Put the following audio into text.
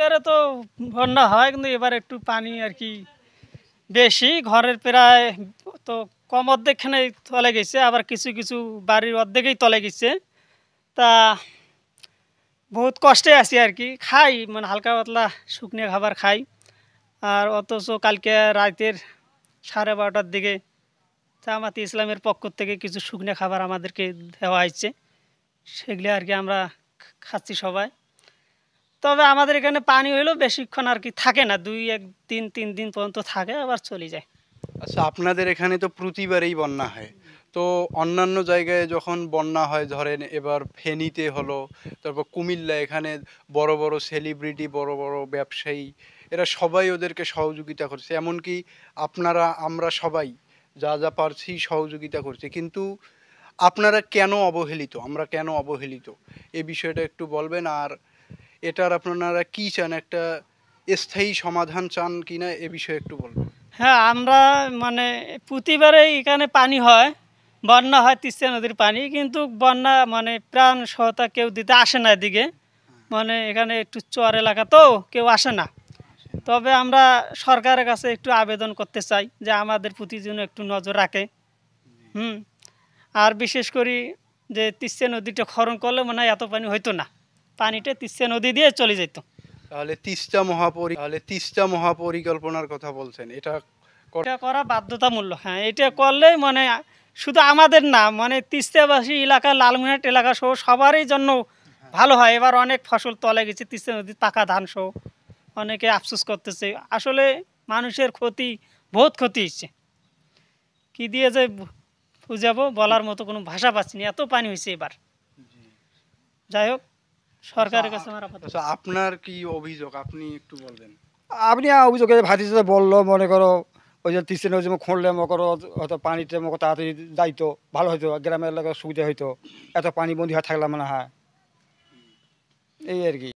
প্রতিবারে তো বন্যা হয়, কিন্তু এবার একটু পানি আর কি বেশি। ঘরের প্রায় তো কম অর্ধেকখানে তলে গেছে, আবার কিছু কিছু বাড়ির অর্ধেকেই তলে গেছে। তা বহুত কষ্টে আছি আর কি, খাই মানে হালকা পাতলা শুকনো খাবার খাই। আর অথচ কালকে রাতের 12:30টার দিকে জামাতে ইসলামের পক্ষ থেকে কিছু শুকনো খাবার আমাদেরকে দেওয়া হয়েছে, সেগুলো আর কি আমরা খাচ্ছি সবাই। তবে আমাদের এখানে পানি হইলেও বেশিক্ষণ আর কি থাকে না, 2 1 দিন 3 দিন পর্যন্ত থাকে, আবার চলে যায়। আচ্ছা, আপনাদের এখানে তো প্রতিবারেই বন্যা হয়। তো অন্যান্য জায়গায় যখন বন্যা হয়, ধরেন এবার ফেনীতে হলো, তারপর কুমিল্লা, এখানে বড় বড় সেলিব্রিটি, বড় বড় ব্যবসায়ী, এরা সবাই ওদেরকে সহযোগিতা করছে। এমনকি আপনারা, আমরা সবাই যা যা পারছি সহযোগিতা করছি। কিন্তু আপনারা কেন অবহেলিত, আমরা কেন অবহেলিত, এই বিষয়টা একটু বলবেন। আর এটার আপনারা কি চান, একটা স্থায়ী সমাধান চান কিনা, এ বিষয়ে একটু বলবেন। হ্যাঁ, আমরা মানে প্রতিবারেই এখানে পানি হয়, বন্যা হয় তিস্তা নদীর পানি, কিন্তু বন্যা মানে প্রাণ সহায়তা কেউ দিতে আসে না এদিকে। মানে এখানে একটু চর এলাকা তো কেউ আসে না। তবে আমরা সরকারের কাছে একটু আবেদন করতে চাই যে আমাদের প্রতি যেন একটু নজর রাখে। হুম। আর বিশেষ করে যে তিস্তা নদীটা খনন করলে মনে হয় এত পানি হইতো না, পানিটা তিস্তা নদী দিয়ে চলে যেত। তাহলে তিস্তা মহাপরিকল্পনার কথা বলছেন, এটা এটা করা বাধ্যতামূলক, হ্যাঁ, এটা করলেই মানে শুধু আমাদের না, মানে তিস্তাবাসী এলাকা, লালমনিরহাট এলাকা সহ সবারই জন্য ভালো হয়। এবার অনেক ফসল তলে গেছে তিস্তা নদীর, পাকা ধান সহ অনেকে আফসোস করতেছে। আসলে মানুষের ক্ষতি, বহুত ক্ষতি হচ্ছে, কী দিয়ে যে বুঝাবো, বলার মতো কোনো ভাষা পাচ্ছি না, এত পানি হয়েছে এবার। যাই হোক, আচ্ছা, সরকারের কাছে আমার আপাতত। আচ্ছা, আপনার কি অভিযোগ, আপনি একটু বলবেন। আপনি অভিযোগে ভাতিজিতে বললো, মনে করো ওই যে তিস্তা নদী খুঁড়লে মনে করো হয়তো পানিতে মনে করো তাড়াতাড়ি যাইতো, ভালো হতো, গ্রামের এলাকার সুবিধা হইতো, এত পানি বন্দি হয়ে থাকলাম না, হয় এই আর কি।